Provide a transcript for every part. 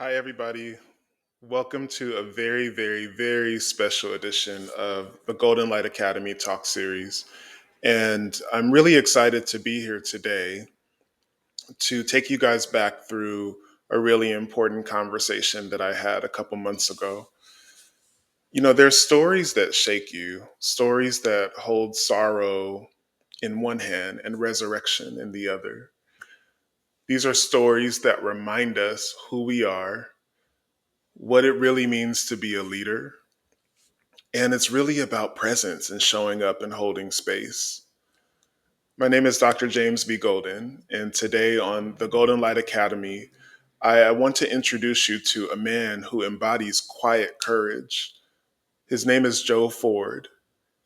Hi, everybody. Welcome to a very, very, very special edition of the Goldenlight Academy Talk Series. And I'm really excited to be here today to take you guys back through a really important conversation that I had a couple months ago. There's stories that shake you, stories that hold sorrow in one hand and resurrection in the other. These are stories that remind us who we are, what it really means to be a leader. And it's really about presence and showing up and holding space. My name is Dr. James B. Golden, and today on the Golden Light Academy, I want to introduce you to a man who embodies quiet courage. His name is Joe Ford.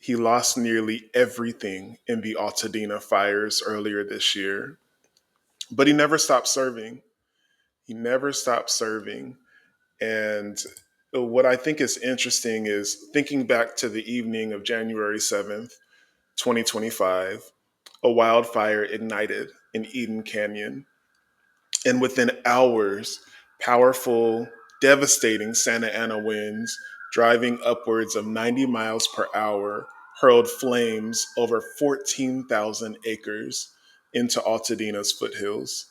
He lost nearly everything in the Altadena fires earlier this year, but he never stopped serving. He never stopped serving. And what I think is interesting is thinking back to the evening of January 7th, 2025, a wildfire ignited in Eden Canyon. And within hours, powerful, devastating Santa Ana winds driving upwards of 90 miles per hour hurled flames over 14,000 acres into Altadena's foothills.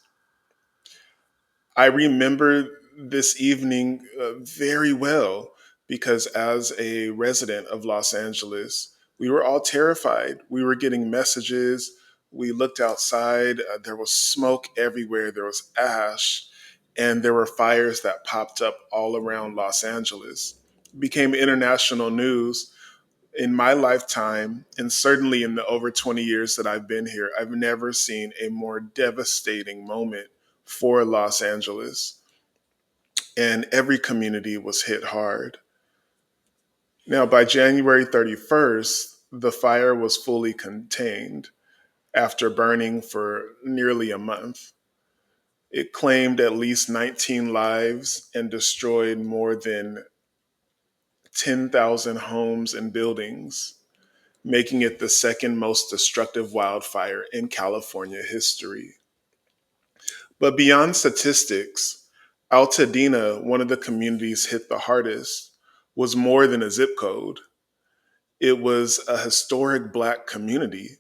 I remember this evening very well because, as a resident of Los Angeles, we were all terrified. We were getting messages. We looked outside. There was smoke everywhere, there was ash, and there were fires that popped up all around Los Angeles. It became international news. In my lifetime, and certainly in the over 20 years that I've been here, I've never seen a more devastating moment for Los Angeles. And every community was hit hard. Now, by January 31st, the fire was fully contained after burning for nearly a month. It claimed at least 19 lives and destroyed more than 10,000 homes and buildings, making it the second most destructive wildfire in California history. But beyond statistics, Altadena, one of the communities hit the hardest, was more than a zip code. It was a historic Black community.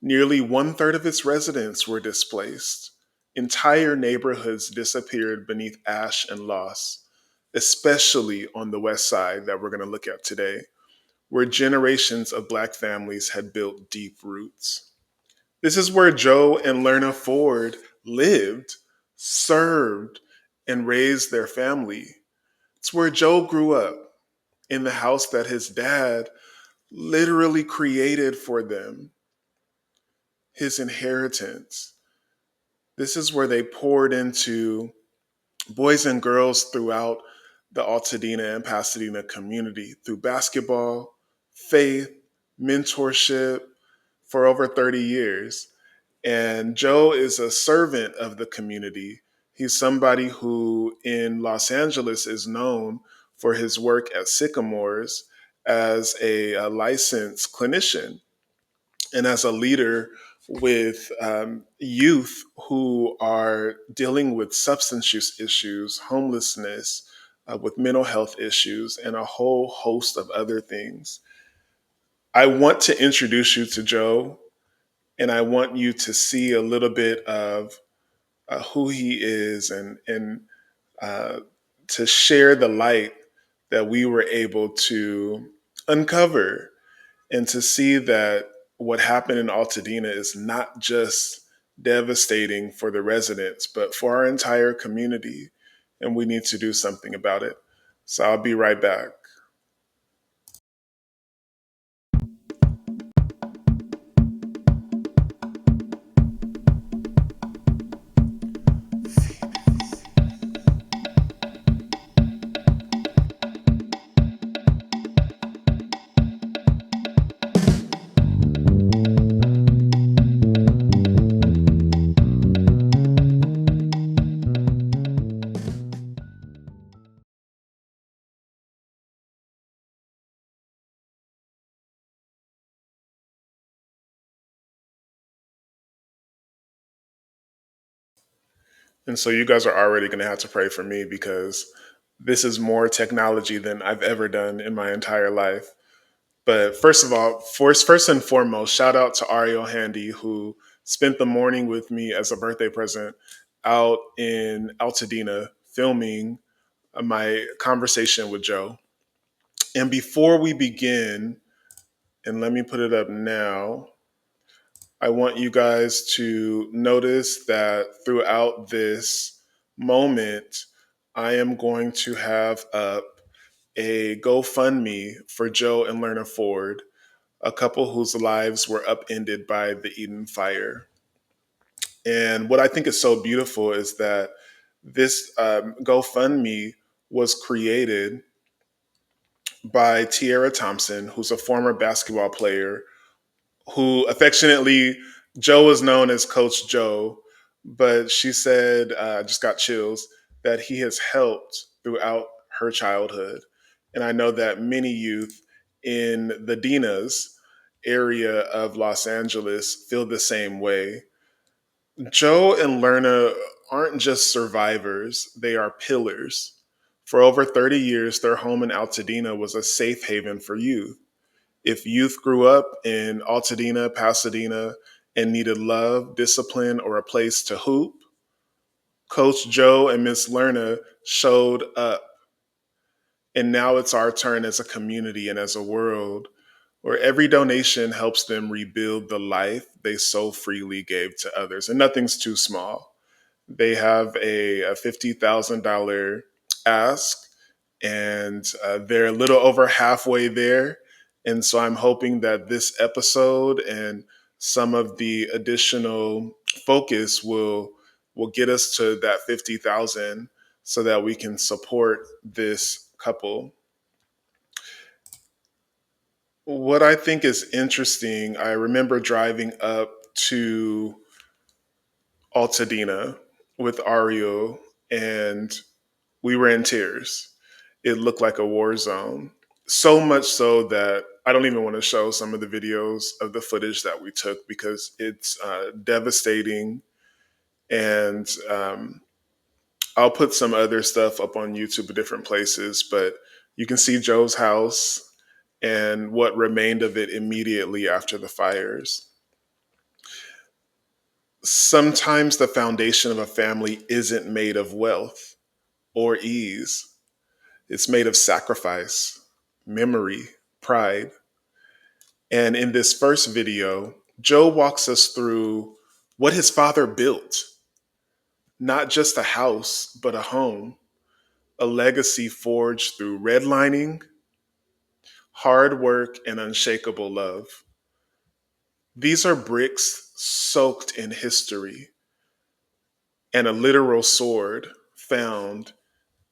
Nearly one third of its residents were displaced. Entire neighborhoods disappeared beneath ash and loss, especially on the West Side that we're going to look at today, where generations of Black families had built deep roots. This is where Joe and Lerna Ford lived, served, and raised their family. It's where Joe grew up, in the house that his dad literally created for them, his inheritance. This is where they poured into boys and girls throughout the Altadena and Pasadena community through basketball, faith, mentorship for over 30 years. And Joe is a servant of the community. He's somebody who in Los Angeles is known for his work at Sycamores as a licensed clinician and as a leader with youth who are dealing with substance use issues, homelessness, with mental health issues, and a whole host of other things. I want to introduce you to Joe, and I want you to see a little bit of who he is and uh, to share the light that we were able to uncover and to see that what happened in Altadena is not just devastating for the residents, but for our entire community. And we need to do something about it. So I'll be right back. And so you guys are already going to have to pray for me because this is more technology than I've ever done in my entire life. But first of all, first and foremost, shout out to Ariel Handy, who spent the morning with me as a birthday present out in Altadena filming my conversation with Joe. And before we begin, and let me put it up now, I want you guys to notice that throughout this moment, I am going to have up a GoFundMe for Joe and Lerna Ford, a couple whose lives were upended by the Eaton Fire. And what I think is so beautiful is that this GoFundMe was created by Tiara Thompson, who's a former basketball player who affectionately Joe is known as Coach Joe, but she said, just got chills, that he has helped throughout her childhood. And I know that many youth in the Dinas area of Los Angeles feel the same way. Joe and Lerna aren't just survivors, they are pillars. For over 30 years, their home in Altadena was a safe haven for youth. If youth grew up in Altadena, Pasadena, and needed love, discipline, or a place to hoop, Coach Joe and Miss Lerna showed up. And now it's our turn as a community and as a world where every donation helps them rebuild the life they so freely gave to others. And nothing's too small. They have a $50,000 ask, and they're a little over halfway there. And so I'm hoping that this episode and some of the additional focus will get us to that 50,000 so that we can support this couple. What I think is interesting, I remember driving up to Altadena with Ario, and we were in tears. It looked like a war zone. So much so that I don't even want to show some of the videos of the footage that we took because it's devastating. And I'll put some other stuff up on YouTube at different places, but you can see Joe's house and what remained of it immediately after the fires. Sometimes the foundation of a family isn't made of wealth or ease. It's made of sacrifice, memory, pride. And in this first video, Joe walks us through what his father built, not just a house, but a home, a legacy forged through redlining, hard work, and unshakable love. These are bricks soaked in history and a literal sword found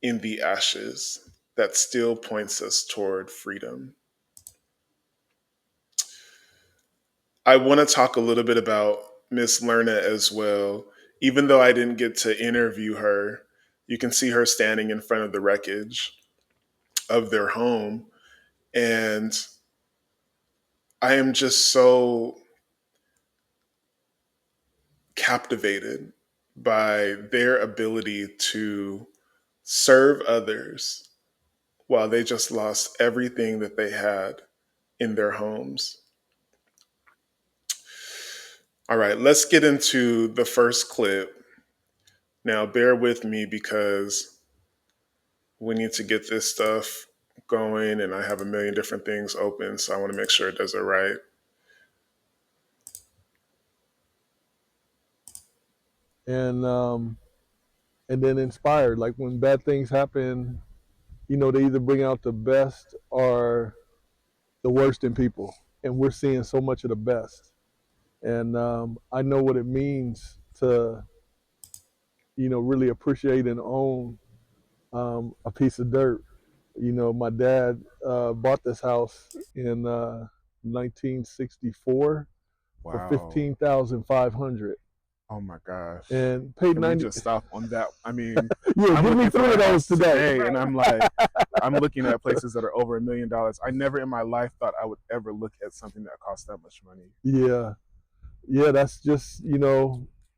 in the ashes that still points us toward freedom. I want to talk a little bit about Miss Lerna as well. Even though I didn't get to interview her, you can see her standing in front of the wreckage of their home. And I am just so captivated by their ability to serve others while they just lost everything that they had in their homes. All right, let's get into the first clip. Now, bear with me because we need to get this stuff going, and I have a million different things open, so I want to make sure it does it right. And and then inspired. Like when bad things happen, they either bring out the best or the worst in people, and we're seeing so much of the best. And I know what it means to really appreciate and own a piece of dirt. My dad bought this house in 1964 for Wow. 15,500 Oh my gosh. and paid Can we 90. just stop on that? I mean, Yeah, I'm give me looking for three a of those house today. today and I'm looking at places that are over $1 million. I never in my life thought I would ever look at something that cost that much money. Yeah, yeah, that's just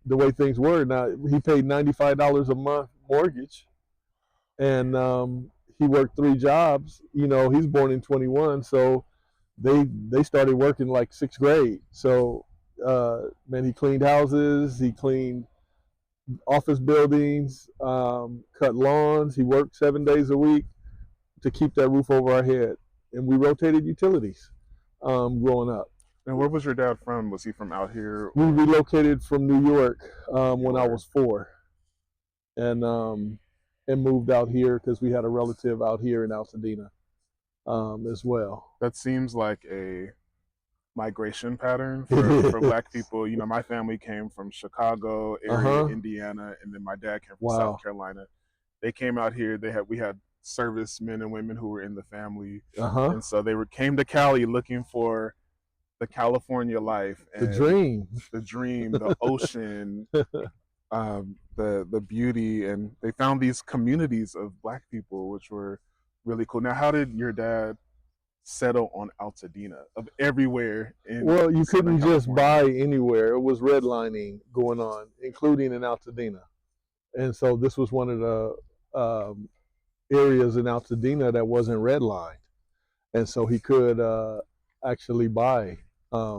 the way things were. Now he paid $95 a month mortgage, and he worked 3 jobs. You know, he's born in 21, so they started working like 6th grade. So man, he cleaned houses, he cleaned office buildings, cut lawns. He worked 7 days a week to keep that roof over our head, and we rotated utilities growing up. And where was your dad from? Was he from out here? We relocated from New York when I York. was 4, and moved out here because we had a relative out here in Altadena as well. That seems like a migration pattern for Black people. You know, my family came from Chicago area, Indiana, and then my dad came from South Carolina. They came out here. We had servicemen and women who were in the family, and so they came to Cali looking for the California life, and the dream, the ocean, the beauty, and they found these communities of Black people, which were really cool. Now, how did your dad settle on Altadena of everywhere? Well, you couldn't just buy anywhere. It was redlining going on, including in Altadena, and so this was one of the areas in Altadena that wasn't redlined, and so he could actually buy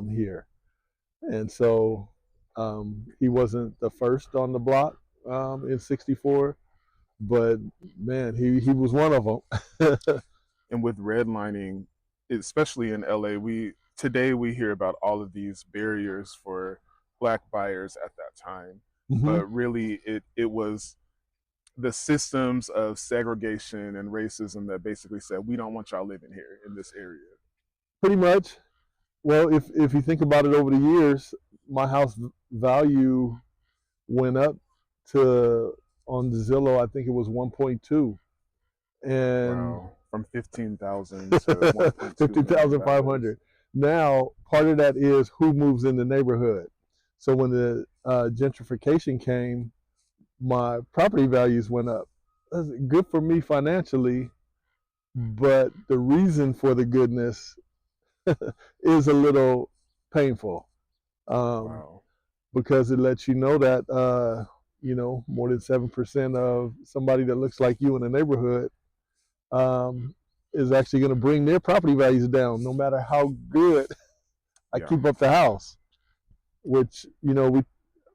here. And so he wasn't the first on the block in '64, but man, he was one of them. And with redlining, especially in LA, today we hear about all of these barriers for Black buyers at that time, but really it was the systems of segregation and racism that basically said, we don't want y'all living here in this area. Pretty much. Well, if you think about it, over the years, my house value went up to, on Zillow, I think it was 1.2, and from 15,000 to 15,500. Now, part of that is who moves in the neighborhood. So when the gentrification came, my property values went up. That's good for me financially, but the reason for the goodness is a little painful, because it lets you know that more than 7% of somebody that looks like you in the neighborhood is actually going to bring their property values down, no matter how good I keep up the house. Which my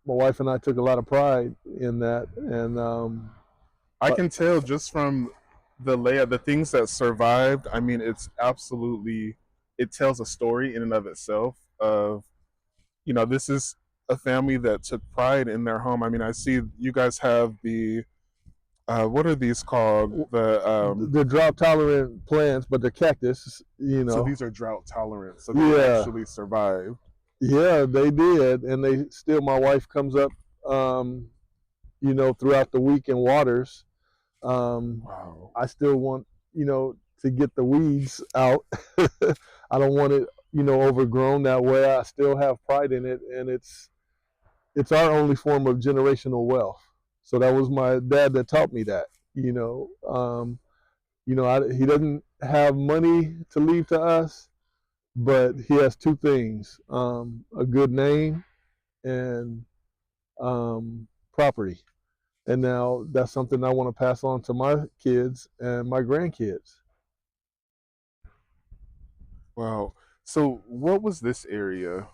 wife and I took a lot of pride in that, and I can tell just from the layout, the things that survived. I mean, it's absolutely. It tells a story in and of itself of, this is a family that took pride in their home. I mean, I see you guys have the, what are these called? The drought tolerant plants, but they're cactus, So these are drought tolerant. So they actually survived. Yeah, they did. And they still, my wife comes up, throughout the week and waters. I still want, to get the weeds out. I don't want it, overgrown that way. I still have pride in it, and it's our only form of generational wealth. So that was my dad that taught me that. He doesn't have money to leave to us, but he has 2 things: a good name and property. And now that's something I want to pass on to my kids and my grandkids. Wow. So what was this area?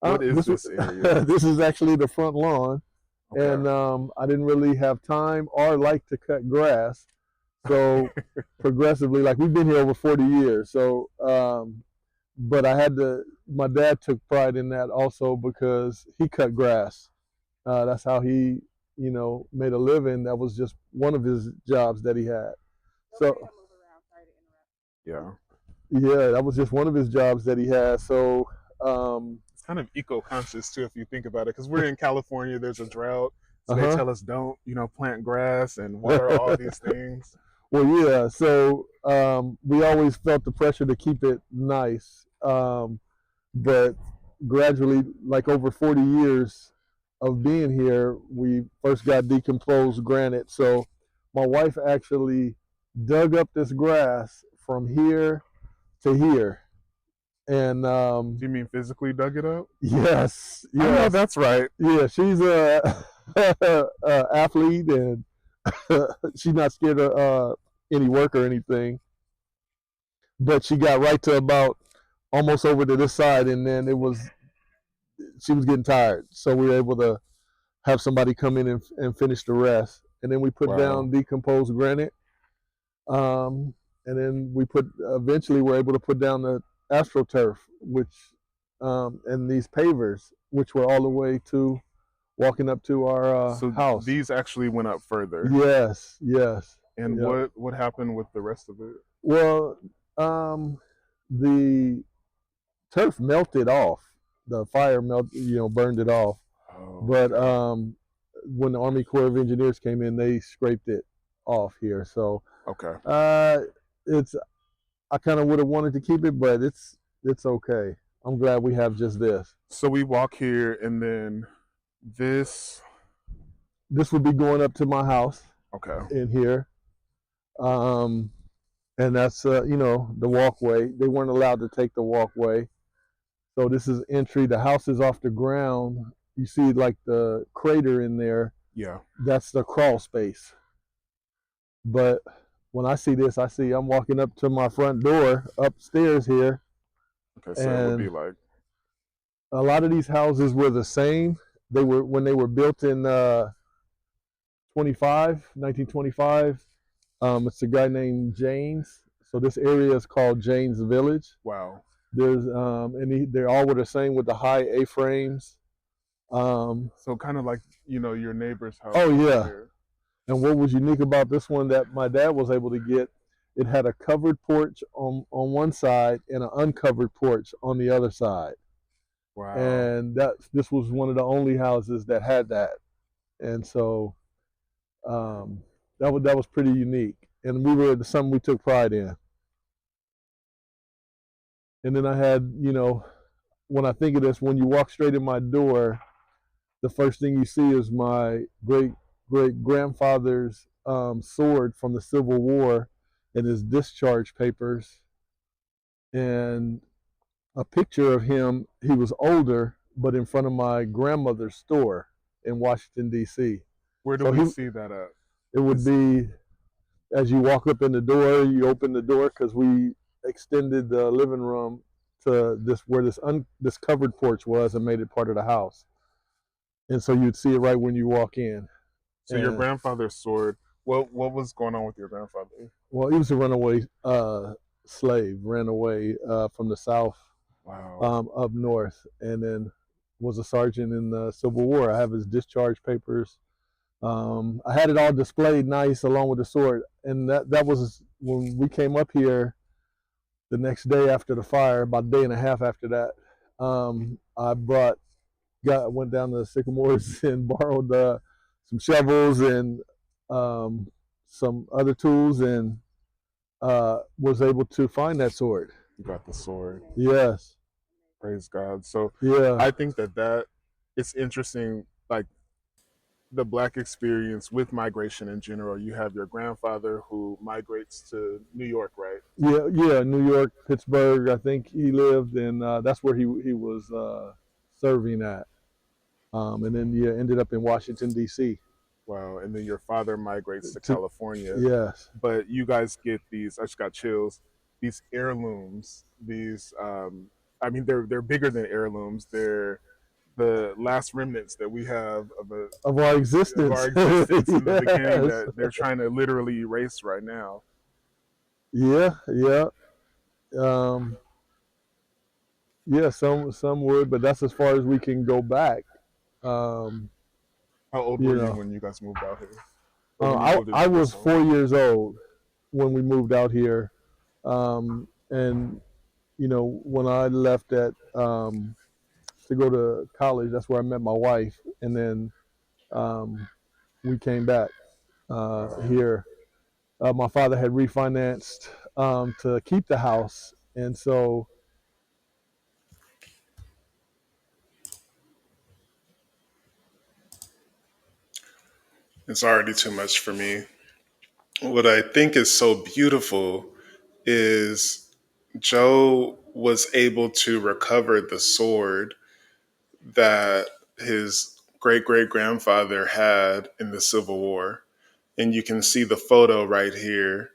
What is this area? This is actually the front lawn. Okay. And I didn't really have time or like to cut grass. So progressively, like, we've been here over 40 years. So, but I had to, my dad took pride in that also because he cut grass. That's how he, made a living. That was just one of his jobs that he had. So, yeah. Yeah, that was just one of his jobs that he had. So it's kind of eco-conscious too, if you think about it, because we're in California. There's a drought, so they tell us don't, plant grass and water all these things. Well, yeah. So we always felt the pressure to keep it nice, but gradually, like over 40 years of being here, we first got decomposed granite. So my wife actually dug up this grass from here to here, And Do you mean physically dug it up? yes, I know yes, that's right. yeah. She's a athlete, and she's not scared of any work or anything. But she got right to about almost over to this side, and then she was getting tired, so we were able to have somebody come in and finish the rest. And then we put Wow. down decomposed granite, um, and then we put eventually we're able to put down the astroturf, which and these pavers, which were all the way to walking up to our So house. these actually went up further. Yes, yes. And Yep. what happened with the rest of it? Well, the turf melted off. The fire burned it off. Oh, But okay. when the Army Corps of Engineers came in, they scraped it off here. So Okay. it's I kind of would have wanted to keep it, but it's okay. I'm glad we have just this. So we walk here, and then this. This would be going up to my house Okay. in here, um, and that's the walkway. They weren't allowed to take the walkway, so this is entry. The house is off the ground. You see like the crater in there. Yeah. That's the crawl space. But when I see this, I see I'm walking up to my front door upstairs here, Okay. So it would be and like. a lot of these houses were the same. They were when they were built in 1925. It's a guy named James. So this area is called James Village. Wow. There's they're all were the same with the high A-frames. So kind of like your neighbor's house. Oh yeah. Here. And what was unique about this one that my dad was able to get, it had a covered porch on one side and an uncovered porch on the other side. Wow. And this was one of the only houses that had that. And so that was pretty unique. And something we took pride in. And then I had, when I think of this, when you walk straight in my door, the first thing you see is my great grandfather's sword from the Civil War and his discharge papers, and a picture of him. He was older, but in front of my grandmother's store in Washington, D.C. Where do we see that at? It would be as you walk up in the door, you open the door because we extended the living room to where this covered porch was and made it part of the house. And so you'd see it right when you walk in. So your grandfather's sword. What was going on with your grandfather? Well, he was a runaway slave, ran away from the South. Wow. Up north, and then was a sergeant in the Civil War. I have his discharge papers. I had it all displayed nice along with the sword, and that was when we came up here the next day after the fire, about a day and a half after that. I went down to the Sycamores and borrowed some shovels and some other tools, and was able to find that sword. You got the sword. Yes. Praise God. So yeah, I think that it's interesting, like the Black experience with migration in general. You have your grandfather who migrates to New York, right? yeah, New York, Pittsburgh. I think he lived, and that's where he was serving at. And then ended up in Washington D.C. Wow. And then your father migrates to California. Yes. But you guys get these. I just got chills. These heirlooms. These. I mean, they're bigger than heirlooms. They're the last remnants that we have of our existence, in the beginning that they're trying to literally erase right now. Yeah. Yeah, some would, but that's as far as we can go back. How old were you when you guys moved out here? I was 4 years old when we moved out here, and when I left to go to college, that's where I met my wife, and then we came back here. My father had refinanced to keep the house, and so It's already too much for me. What I think is so beautiful is Joe was able to recover the sword that his great great grandfather had in the Civil War. And you can see the photo right here.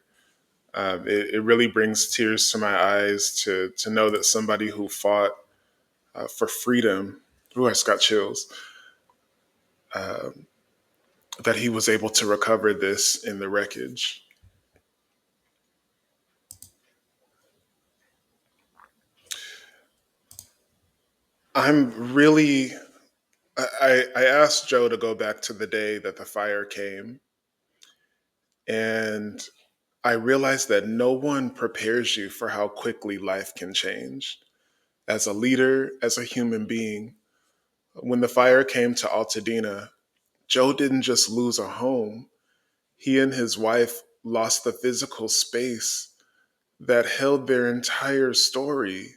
It really brings tears to my eyes to know that somebody who fought for freedom, ooh, I just got chills, um, that he was able to recover this in the wreckage. I'm really, I asked Joe to go back to the day that the fire came, and I realized that no one prepares you for how quickly life can change. As a leader, as a human being, when the fire came to Altadena, Joe didn't just lose a home, he and his wife lost the physical space that held their entire story.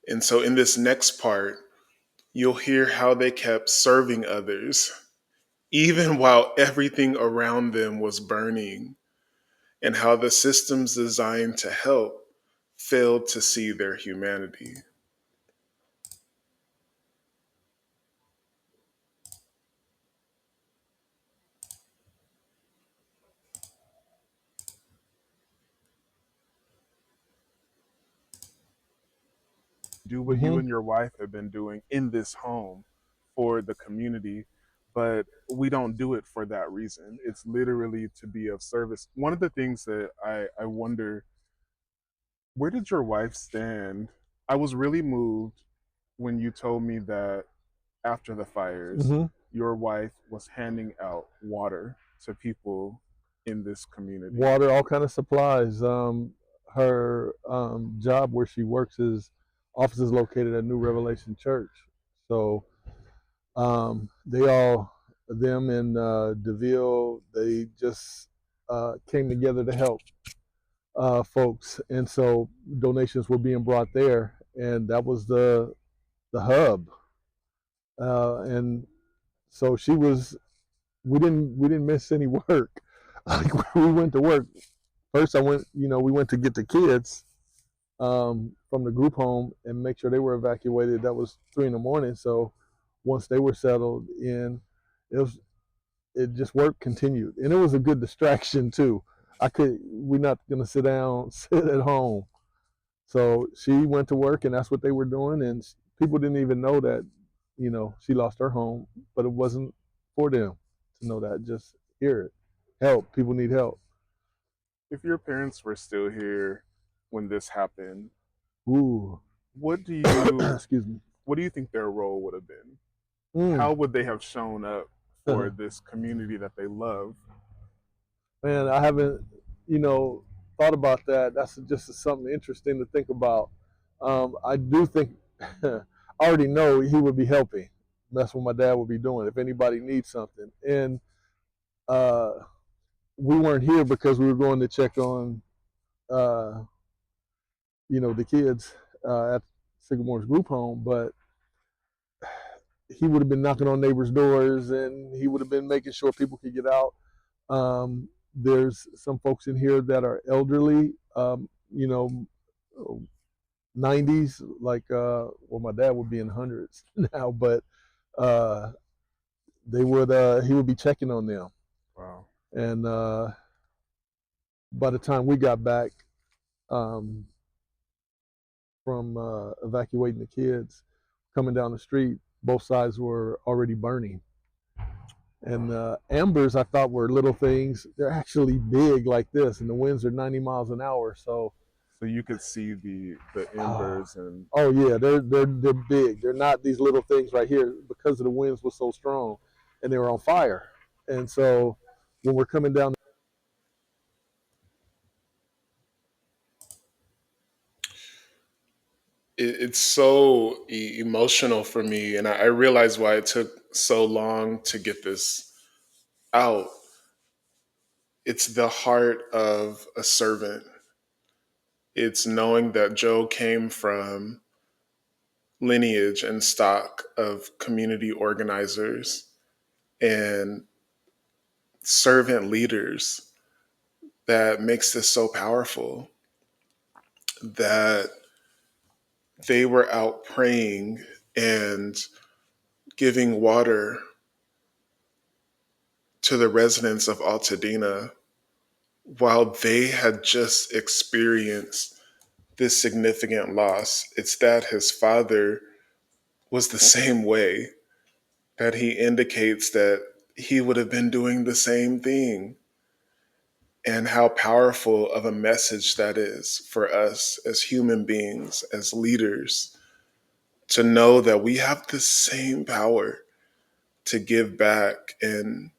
And so, in this next part, you'll hear how they kept serving others, even while everything around them was burning, and how the systems designed to help failed to see their humanity. Do what you Mm-hmm. and your wife have been doing in this home for the community, but we don't do it for that reason. It's literally to be of service. One of the things that I wonder, where did your wife stand? I was really moved when you told me that after the fires, Mm-hmm. your wife was handing out water to people in this community. Water, all kind of supplies. Her job where she works is office is located at New Revelation Church. So they all, them and DeVille, they just came together to help folks, and so donations were being brought there, and that was the hub. And so she was. We didn't miss any work. Like we went to work. First, I went. We went to get the kids from the group home and make sure they were evacuated. That was 3 in the morning. So once they were settled in, it was it just work continued, and it was a good distraction too. We're not gonna sit down, sit at home. So she went to work, and that's what they were doing. And people didn't even know that, she lost her home, but it wasn't for them to know that. Just hear it. Help. People need help. If your parents were still here when this happened, Ooh. what do you Excuse me. what do you think their role would have been? Mm. How would they have shown up for this community that they love? Man, I haven't, thought about that. That's just something interesting to think about. I do think, I already know he would be helping. That's what my dad would be doing if anybody needs something. And uh, we weren't here because we were going to check on, uh, the kids at Sycamore's group home, but he would have been knocking on neighbors' doors, and he would have been making sure people could get out. There's some folks in here that are elderly, 90s, like, well, my dad would be in hundreds now, but uh, he would be checking on them. Wow. And by the time we got back um, from evacuating the kids, coming down the street, both sides were already burning. And ambers, I thought, were little things. They're actually big like this, and the winds are 90 miles an hour. So you could see the embers and oh yeah, they're big. They're not these little things right here because the winds were so strong, and they were on fire. And so when we're coming down, It's so emotional for me, and I realize why it took so long to get this out. It's the heart of a servant. It's knowing that Joe came from lineage and stock of community organizers and servant leaders that makes this so powerful. That they were out praying and giving water to the residents of Altadena while they had just experienced this significant loss. It's that his father was the same way, that he indicates that he would have been doing the same thing, and how powerful of a message that is for us as human beings, as leaders, to know that we have the same power to give back. And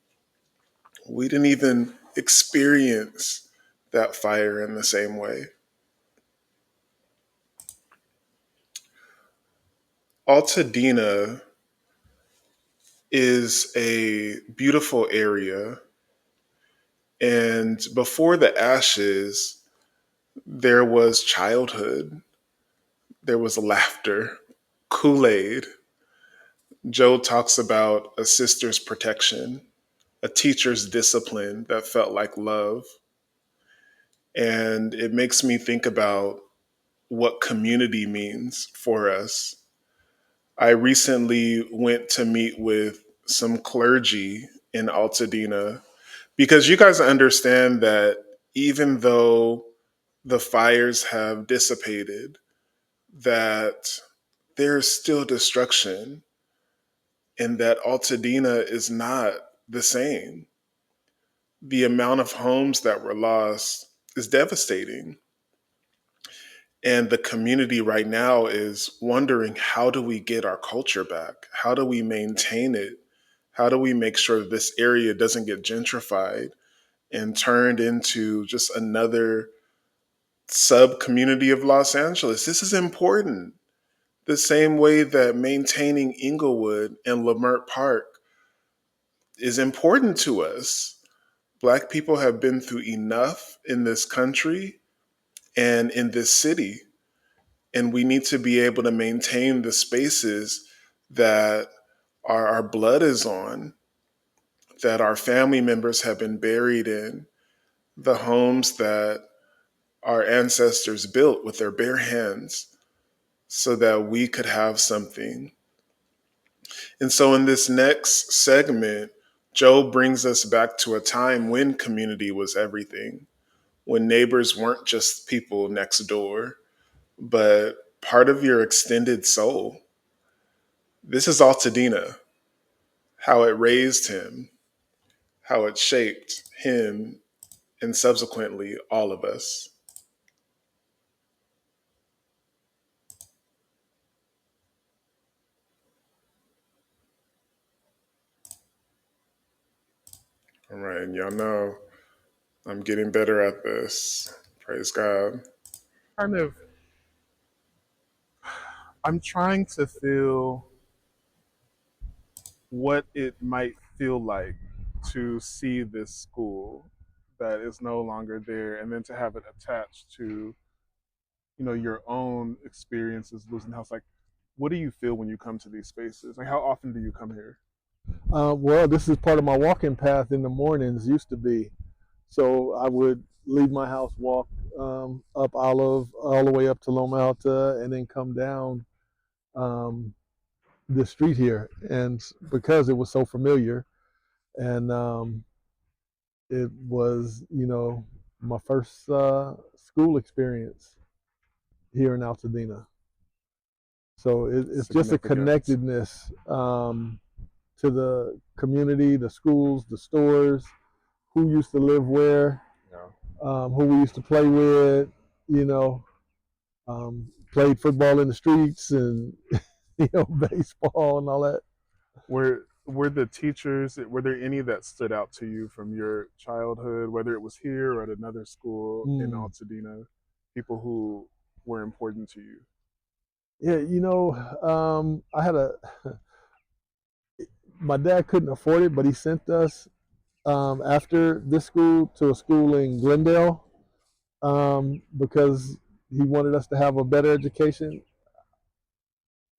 we didn't even experience that fire in the same way. Altadena is a beautiful area. And before the ashes, there was childhood, there was laughter, Kool-Aid. Joe talks about a sister's protection, a teacher's discipline that felt like love. And it makes me think about what community means for us. I recently went to meet with some clergy in Altadena because you guys understand that even though the fires have dissipated, that there's still destruction, and that Altadena is not the same. The amount of homes that were lost is devastating. And the community right now is wondering, how do we get our culture back? How do we maintain it? How do we make sure that this area doesn't get gentrified and turned into just another sub community of Los Angeles? This is important. The same way that maintaining Inglewood and Leimert Park is important to us. Black people have been through enough in this country and in this city, and we need to be able to maintain the spaces that our blood is on, that our family members have been buried in, the homes that our ancestors built with their bare hands so that we could have something. And so in this next segment, Joe brings us back to a time when community was everything, when neighbors weren't just people next door, but part of your extended soul. This is Altadena, how it raised him, how it shaped him, and subsequently all of us. All right, and y'all know I'm getting better at this. Praise God. Kind of, I'm trying to feel what it might feel like to see this school that is no longer there, and then to have it attached to your own experiences losing house. Like, what do you feel when you come to these spaces? Like, how often do you come here? Well, this is part of my walking path in the mornings, used to be. So I would leave my house, walk up Olive, all the way up to Loma Alta, and then come down um, the street here. And because it was so familiar, and it was, my first school experience here in Altadena. So it's just a connectedness to the community, the schools, the stores, who used to live where, who we used to play with, you know, played football in the streets and, baseball and all that. Were the teachers, were there any that stood out to you from your childhood, whether it was here or at another school in Altadena, people who were important to you? Yeah, I had my dad couldn't afford it, but he sent us after this school to a school in Glendale because he wanted us to have a better education.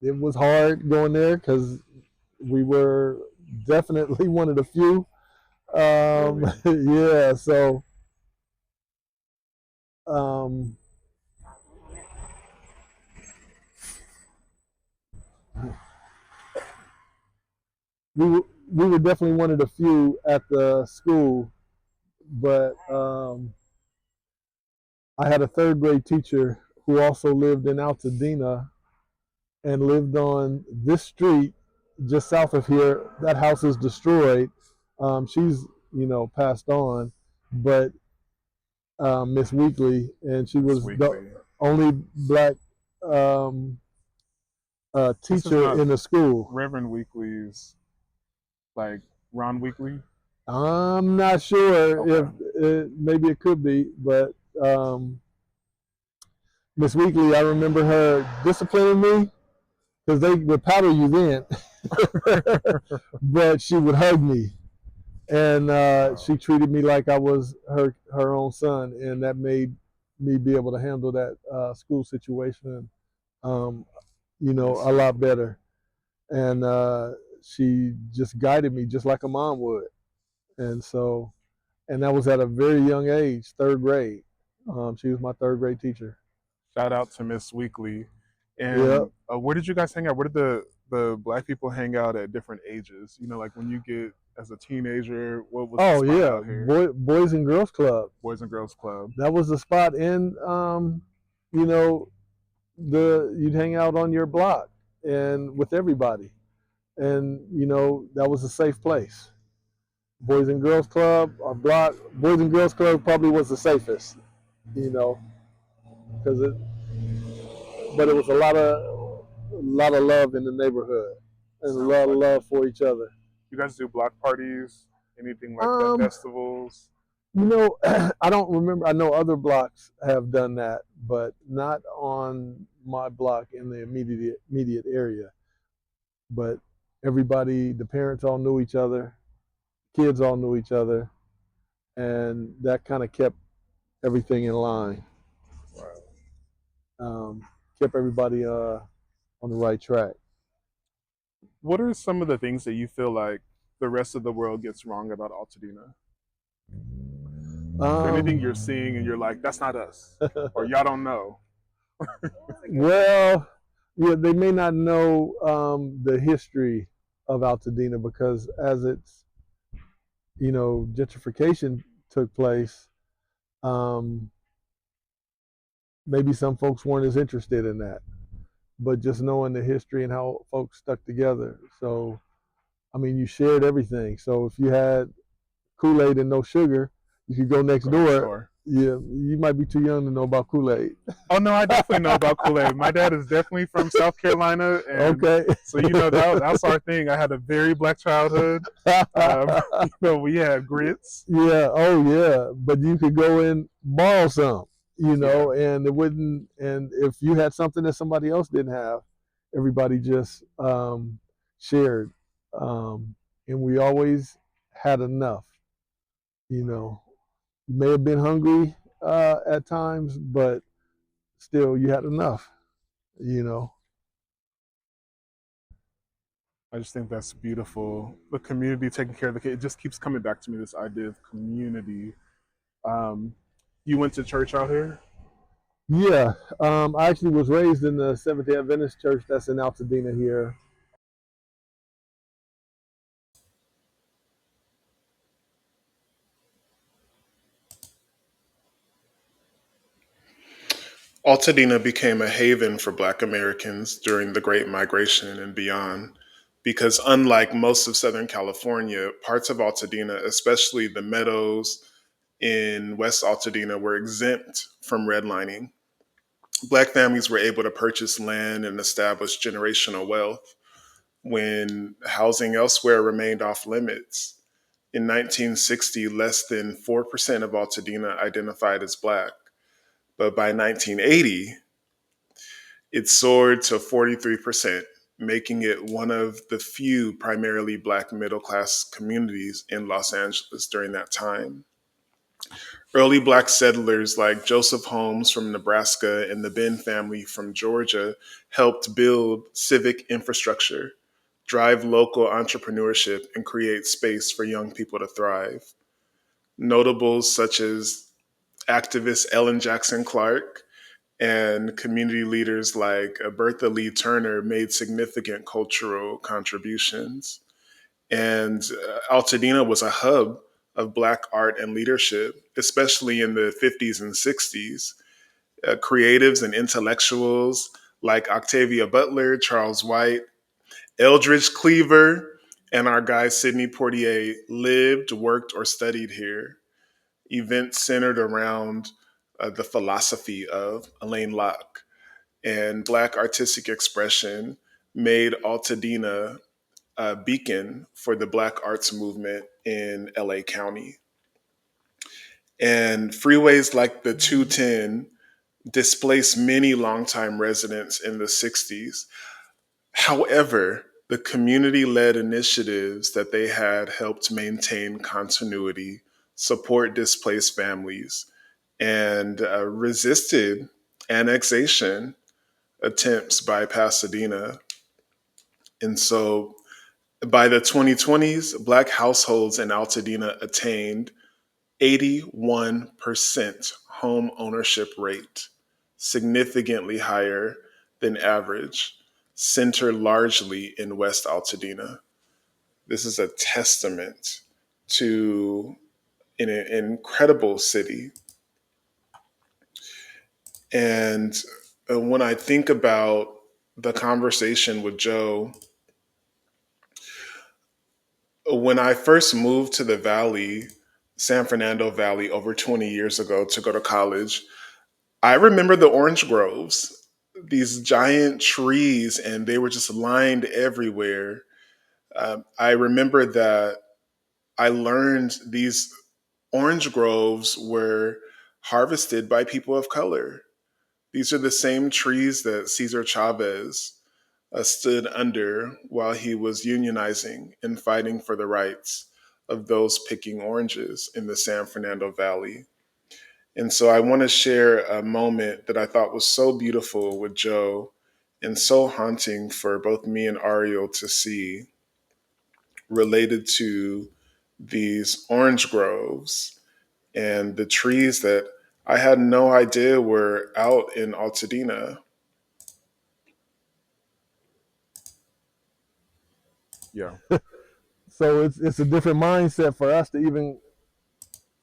It was hard going there because we were definitely one of the few. Really? Yeah, so um, we were definitely one of the few at the school, but I had a third grade teacher who also lived in Altadena and lived on this street just south of here. That house is destroyed. She's passed on, but Miss Weekly, and she Miss was the Weekly. only black um, This is teacher not in the school. Reverend Weekly's, like Ron Weekly. I'm not sure if Okay. maybe it could be, but Miss Weekly, I remember her disciplining me because they would paddle you then, but she would hug me, and Wow. she treated me like I was her own son, and that made me be able to handle that school situation, um, a lot better. And she just guided me just like a mom would, and so, and that was at a very young age, third grade. She was my third grade teacher. Shout out to Miss Weekly. Yep. And where did you guys hang out? Where did the black people hang out at different ages? You know, like when you get as a teenager, what was the Oh spot yeah, out here? Boys and Girls Club. Boys and Girls Club. That was the spot in, you know, you'd hang out on your block and with everybody, and that was a safe place. Boys and Girls Club, our block, Boys and Girls Club probably was the safest, you know, because but it was a lot of love in the neighborhood and a Sounds lot of like love it. for each other. You guys do block parties? Anything like that? Um, Festivals? I don't remember. I know other blocks have done that, but not on my block in the immediate area. But everybody, the parents all knew each other, kids all knew each other, and that kind of kept everything in line. Wow. Um, Kept everybody on the right track. What are some of the things that you feel like the rest of the world gets wrong about Altadena? Is there anything you're Um, seeing and you're like, that's not us, or y'all don't know? well, yeah, they may not know the history of Altadena because as it's gentrification took place, um, maybe some folks weren't as interested in that. But just knowing the history and how folks stuck together, so I mean, you shared everything. So if you had Kool-Aid and no sugar, you could go next Go next door. door. Yeah, you might be too young to know about Kool-Aid. Oh no, I definitely know about Kool Aid. My dad is definitely from South Carolina, and Okay. so that's our thing. I had a very black childhood. We had grits. Yeah. Oh, yeah. But you could go and borrow some, Yeah, and it wouldn't. And if you had something that somebody else didn't have, everybody just shared, and we always had enough. You know, you may have been hungry at times, but still, you had enough. You know. I just think that's beautiful. The community taking care of the kid. It just keeps coming back to me. This idea of community. Um, you went to church out here. Yeah. I actually was raised in the Seventh Day Adventist church that's in Altadena here. Altadena became a haven for Black Americans during the Great Migration and beyond, because unlike most of Southern California, parts of Altadena, especially the meadows in West Altadena, were exempt from redlining. Black families were able to purchase land and establish generational wealth when housing elsewhere remained off limits. In 1960, less than 4% of Altadena identified as Black, but by 1980, it soared to 43%, making it one of the few primarily Black middle class communities in Los Angeles during that time. Early Black settlers like Joseph Holmes from Nebraska and the Ben family from Georgia helped build civic infrastructure, drive local entrepreneurship, and create space for young people to thrive. Notables such as activist Ellen Jackson Clark and community leaders like Bertha Lee Turner made significant cultural contributions. And Altadena was a hub of Black art and leadership, especially in the 50s and 60s. Creatives and intellectuals like Octavia Butler, Charles White, Eldridge Cleaver, and our guy Sidney Poitier lived, worked, or studied here. Events centered around the philosophy of Alain Locke and Black artistic expression made Altadena a beacon for the Black arts movement in LA County. And freeways like the 210 displaced many longtime residents in the 60s. However, the community led initiatives that they had helped maintain continuity, support displaced families, and resisted annexation attempts by Pasadena. And so by the 2020s, Black households in Altadena attained 81% home ownership rate, significantly higher than average, centered largely in West Altadena. This is a testament to an incredible city. And when I think about the conversation with Joe, when I first moved to the Valley, San Fernando Valley, over 20 years ago to go to college, I remember the orange groves, these giant trees, and they were just lined everywhere. I remember that I learned these orange groves were harvested by people of color. These are the same trees that Cesar Chavez stood under while he was unionizing and fighting for the rights of those picking oranges in the San Fernando Valley. And so I want to share a moment that I thought was so beautiful with Joe and so haunting for both me and Ariel to see, related to these orange groves and the trees that I had no idea were out in Altadena. Yeah. So it's a different mindset for us to even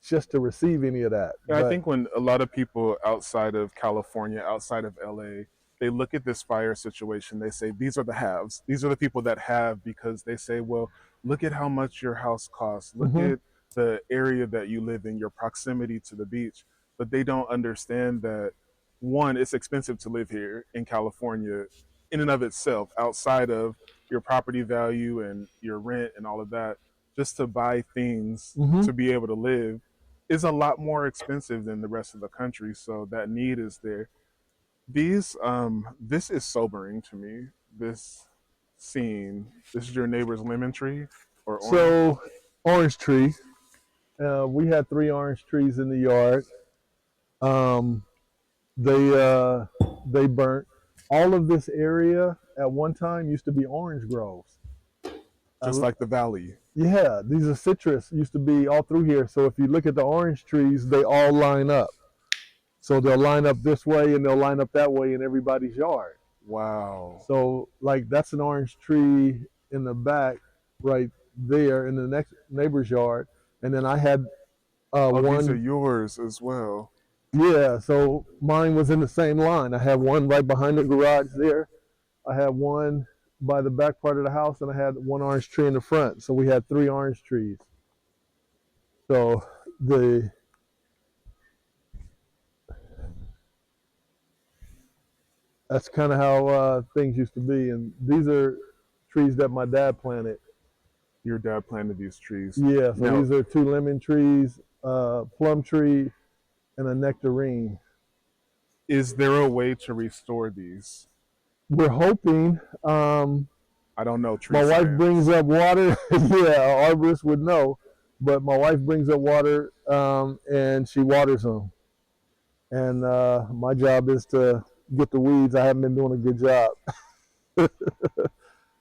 just to receive any of that. Yeah, I think when a lot of people outside of California, outside of LA, they look at this fire situation, they say, these are the haves. These are the people that have, because they say, well, look at how much your house costs. Look at the area that you live in, your proximity to the beach. But they don't understand that, one, it's expensive to live here in California in and of itself, outside of your property value and your rent and all of that. Just to buy things to be able to live is a lot more expensive than the rest of the country. So that need is there. This is sobering to me. This scene. This is your neighbor's lemon tree or orange. So orange tree. We had 3 orange trees in the yard. Um, they burnt. All of this area at one time used to be orange groves. Just like the valley. Yeah, these are citrus. Used to be all through here. So if you look at the orange trees, they all line up. So they'll line up this way and they'll line up that way in everybody's yard. Wow. So like that's an orange tree in the back right there in the next neighbor's yard. And then I had one. These are yours as well. Yeah, so mine was in the same line. I had one right behind the garage there. I had one by the back part of the house, and I had one orange tree in the front. So we had 3 orange trees. So that's kind of how things used to be. And these are trees that my dad planted. Your dad planted these trees. Yeah, so these are 2 lemon trees, plum tree, and a nectarine. Is there a way to restore these? We're hoping. I don't know. My wife brings up water. Yeah, an arborist would know, but my wife brings up water and she waters them. And my job is to get the weeds. I haven't been doing a good job,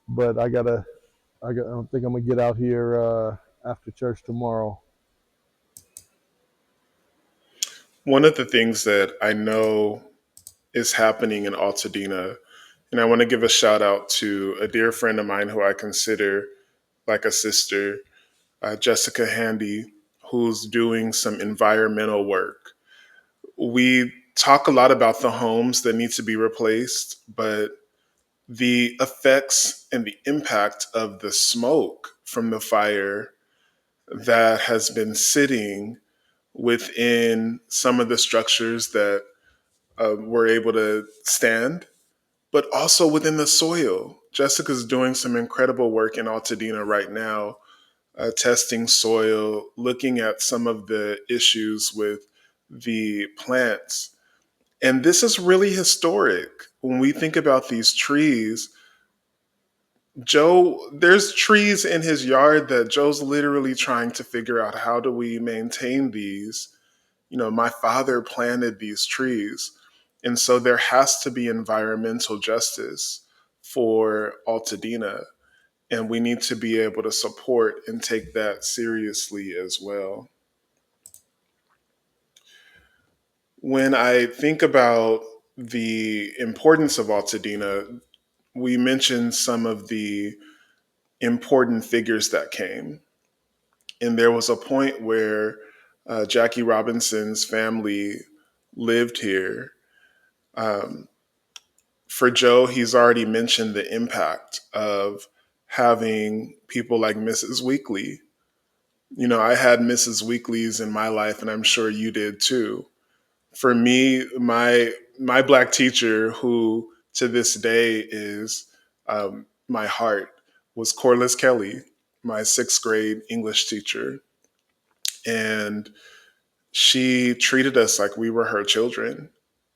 but I don't think I'm gonna get out here after church tomorrow. One of the things that I know is happening in Altadena, and I want to give a shout out to a dear friend of mine who I consider like a sister, Jessica Handy, who's doing some environmental work. We talk a lot about the homes that need to be replaced, but the effects and the impact of the smoke from the fire that has been sitting within some of the structures that were able to stand, but also within the soil. Jessica's doing some incredible work in Altadena right now, testing soil, looking at some of the issues with the plants. And this is really historic. When we think about these trees, Joe, there's trees in his yard that Joe's literally trying to figure out, how do we maintain these? My father planted these trees. And so there has to be environmental justice for Altadena. And we need to be able to support and take that seriously as well. When I think about the importance of Altadena, we mentioned some of the important figures that came. And there was a point where Jackie Robinson's family lived here. Um, for Joe, he's already mentioned the impact of having people like Mrs. Weekly. I had Mrs. Weekly's in my life, and I'm sure you did too. For me, my black teacher, who to this day is my heart, was Corliss Kelly, my sixth grade English teacher. And she treated us like we were her children.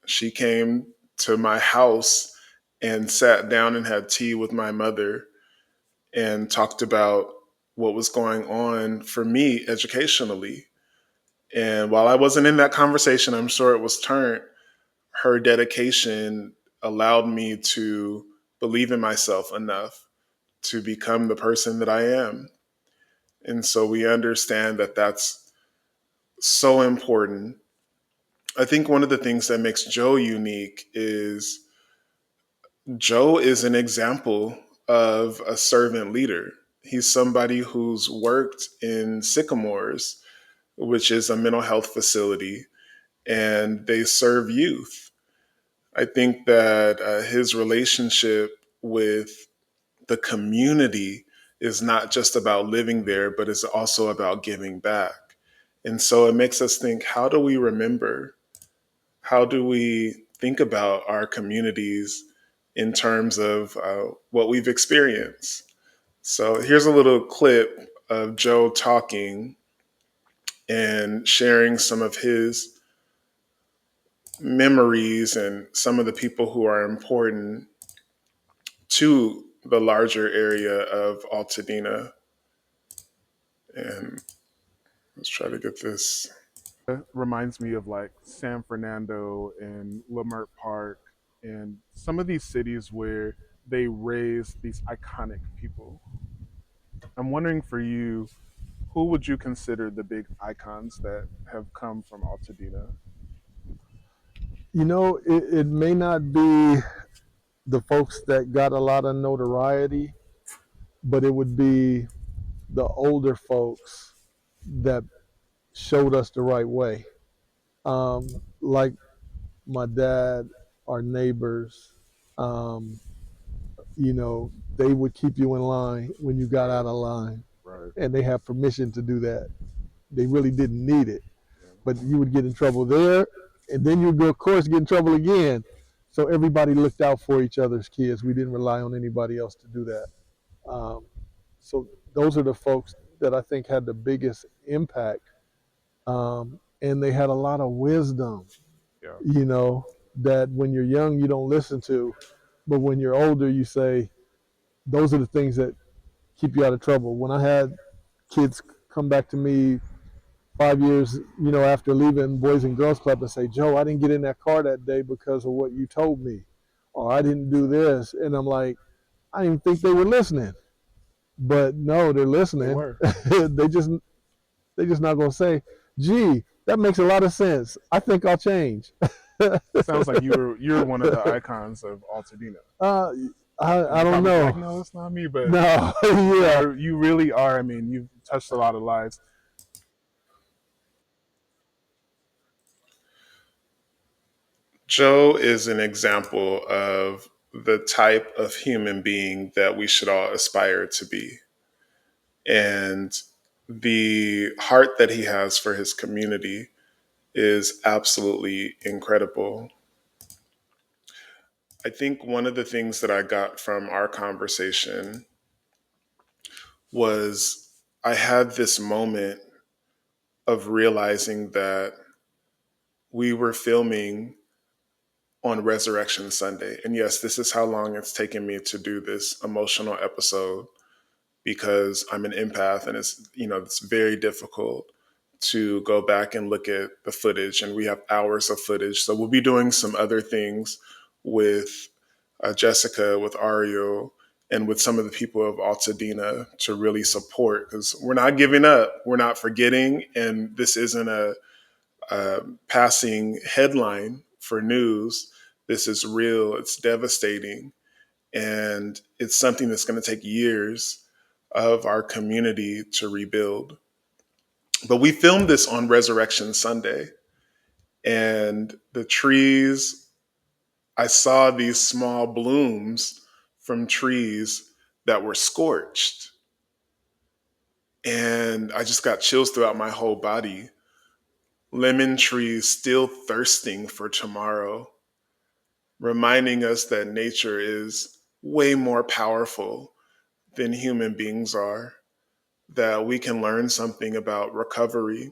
She came to my house and sat down and had tea with my mother and talked about what was going on for me educationally. And while I wasn't in that conversation, I'm sure it was turned, her dedication allowed me to believe in myself enough to become the person that I am. And so we understand that that's so important. I think one of the things that makes Joe unique is Joe is an example of a servant leader. He's somebody who's worked in Sycamores, which is a mental health facility, and they serve youth. I think that his relationship with the community is not just about living there, but it's also about giving back. And so it makes us think, how do we remember? How do we think about our communities in terms of what we've experienced? So here's a little clip of Joe talking and sharing some of his memories and some of the people who are important to the larger area of Altadena. And let's try to get this. Reminds me of like San Fernando and Leimert Park and some of these cities where they raise these iconic people. I'm wondering for you, who would you consider the big icons that have come from Altadena? It may not be the folks that got a lot of notoriety, but it would be the older folks that showed us the right way. Like my dad, our neighbors, um, they would keep you in line when you got out of line. Right. And they have permission to do that. They really didn't need it. Yeah. But you would get in trouble there, and then you'd go, of course, get in trouble again. So everybody looked out for each other's kids. We didn't rely on anybody else to do that. Um, so those are the folks that I think had the biggest impact. And they had a lot of wisdom, Yeah. that when you're young, you don't listen to. But when you're older, you say, those are the things that keep you out of trouble. When I had kids come back to me 5 years, after leaving Boys and Girls Club and say, Joe, I didn't get in that car that day because of what you told me, or I didn't do this. And I'm like, I didn't think they were listening. But no, they're listening. They were. They just not gonna say, gee, that makes a lot of sense. I think I'll change. Sounds like you're one of the icons of Altadena. And I you don't probably feel like, know. no, it's not me, but No, yeah. no, you really are. I mean, you've touched a lot of lives. Joe is an example of the type of human being that we should all aspire to be. And the heart that he has for his community is absolutely incredible. I think one of the things that I got from our conversation was I had this moment of realizing that we were filming on Resurrection Sunday. And yes, this is how long it's taken me to do this emotional episode because I'm an empath and it's very difficult to go back and look at the footage, and we have hours of footage. So we'll be doing some other things with Jessica, with Ario, and with some of the people of Altadena to really support, because we're not giving up, we're not forgetting, and this isn't a passing headline for news. This is real, it's devastating, and it's something that's going to take years of our community to rebuild. But we filmed this on Resurrection Sunday, and the trees, I saw these small blooms from trees that were scorched. And I just got chills throughout my whole body. Lemon trees still thirsting for tomorrow, reminding us that nature is way more powerful than human beings are, that we can learn something about recovery,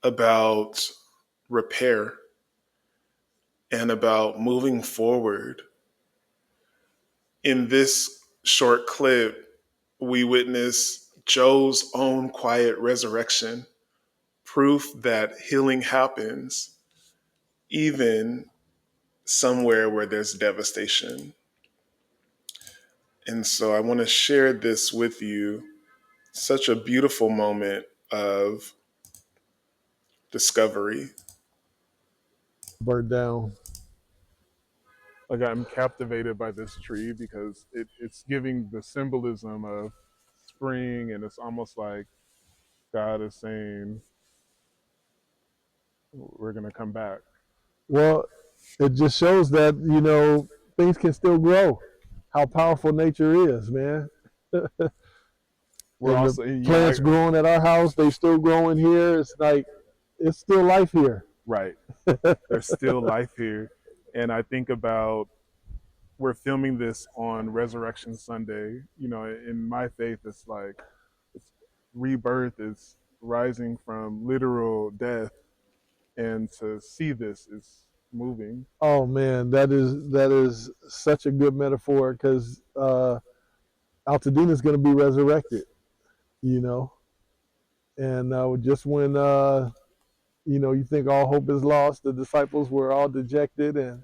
about repair, and about moving forward. In this short clip, we witness Joe's own quiet resurrection, proof that healing happens even somewhere where there's devastation. And so I want to share this with you. Such a beautiful moment of discovery. Burnt down. Like, I'm captivated by this tree because it's giving the symbolism of spring, and it's almost like God is saying, we're going to come back. Well, it just shows that, things can still grow. How powerful nature is, man. We're And the also, plants growing at our house, they still growing here. It's like it's still life here. right. There's still life here. And I think about, we're filming this on Resurrection Sunday. In my faith, it's like, it's rebirth is rising from literal death, and to see this is moving. Oh man, that is such a good metaphor because Altadena is going to be resurrected, you know, and just when you think all hope is lost, the disciples were all dejected and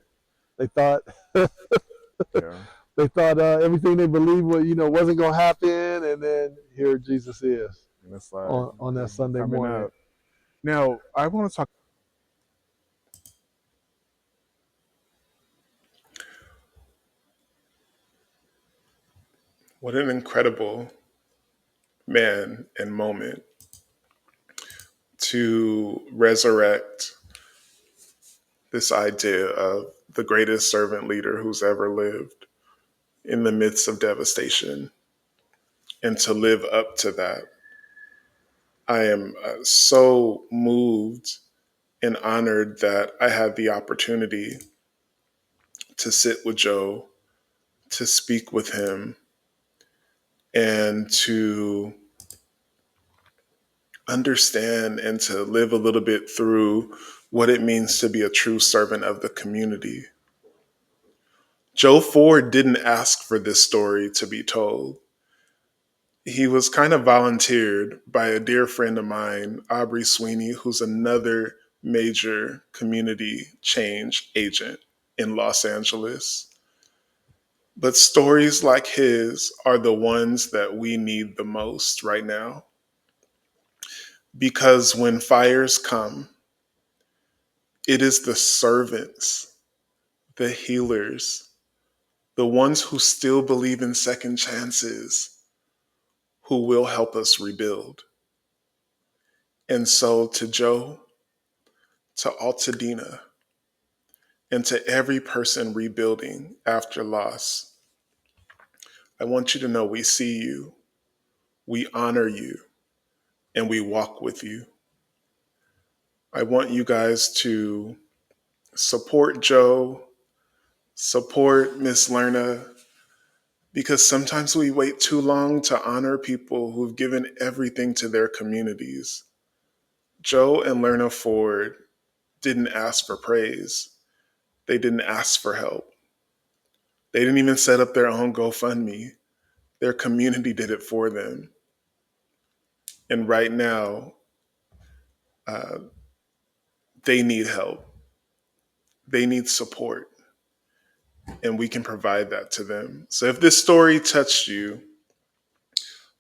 they thought Yeah. they thought everything they believed wasn't going to happen, and then here Jesus is And it's like, on that we're Sunday coming morning. up. Now, I want to talk. What an incredible man and moment to resurrect this idea of the greatest servant leader who's ever lived in the midst of devastation, and to live up to that. I am so moved and honored that I had the opportunity to sit with Joe, to speak with him, and to understand and to live a little bit through what it means to be a true servant of the community. Joe Ford didn't ask for this story to be told. He was kind of volunteered by a dear friend of mine, Aubrey Sweeney, who's another major community change agent in Los Angeles. But stories like his are the ones that we need the most right now. Because when fires come, it is the servants, the healers, the ones who still believe in second chances, who will help us rebuild. And so to Joe, to Altadena, and to every person rebuilding after loss, I want you to know we see you, we honor you, and we walk with you. I want you guys to support Joe, support Miss Lerna, because sometimes we wait too long to honor people who've given everything to their communities. Joe and Lerna Ford didn't ask for praise. They didn't ask for help. They didn't even set up their own GoFundMe. Their community did it for them. And right now, uh, they need help. They need support. And we can provide that to them. So if this story touched you,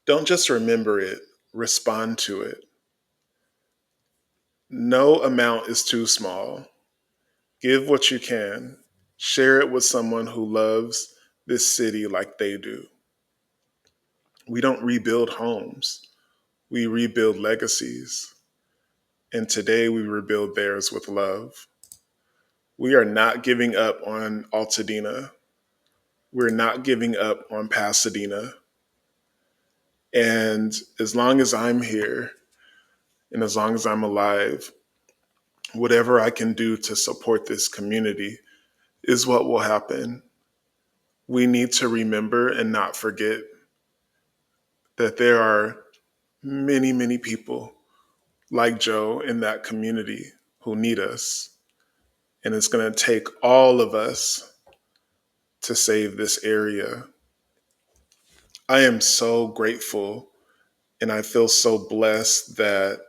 don't just remember it, respond to it. No amount is too small. Give what you can. Share it with someone who loves this city like they do. We don't rebuild homes, we rebuild legacies. And today we rebuild theirs with love. We are not giving up on Altadena. We're not giving up on Pasadena. And as long as I'm here and as long as I'm alive, whatever I can do to support this community is what will happen. We need to remember and not forget that there are many, many people like Joe in that community who need us. And it's going to take all of us to save this area. I am so grateful and I feel so blessed that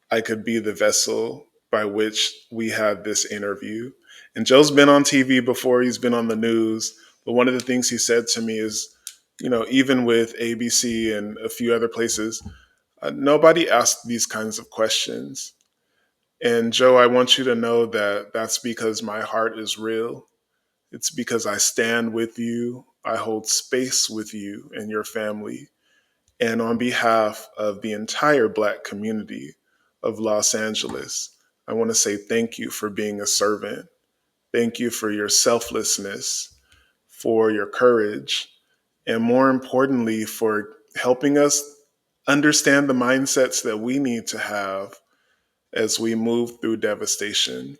I could be the vessel by which we had this interview. And Joe's been on TV before, he's been on the news. But one of the things he said to me is, you know, even with ABC and a few other places, nobody asked these kinds of questions. And Joe, I want you to know that that's because my heart is real. It's because I stand with you. I hold space with you and your family. And on behalf of the entire Black community of Los Angeles, I want to say thank you for being a servant. Thank you for your selflessness, for your courage, and more importantly, for helping us understand the mindsets that we need to have as we move through devastation.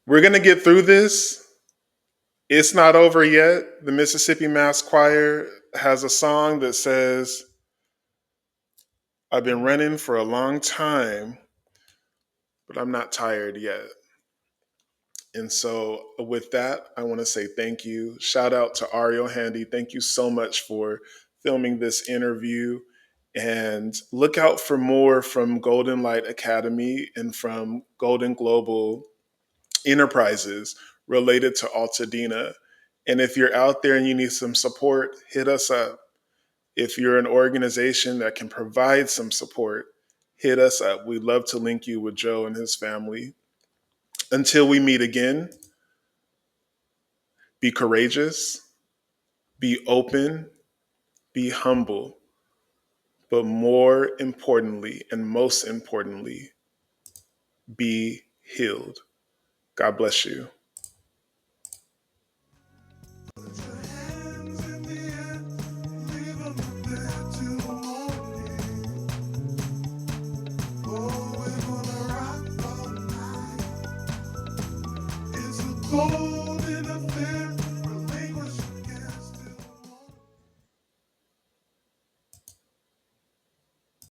We're going to get through this. It's not over yet. The Mississippi Mass Choir has a song that says, I've been running for a long time, but I'm not tired yet. And so with that, I want to say thank you. Shout out to Ariel Handy. Thank you so much for filming this interview. And look out for more from Goldenlite Academy and from Golden Global Enterprises related to Altadena. And if you're out there and you need some support, hit us up. If you're an organization that can provide some support, hit us up. We'd love to link you with Joe and his family. Until we meet again, be courageous, be open, be humble, but more importantly, and most importantly, be healed. God bless you. Oh,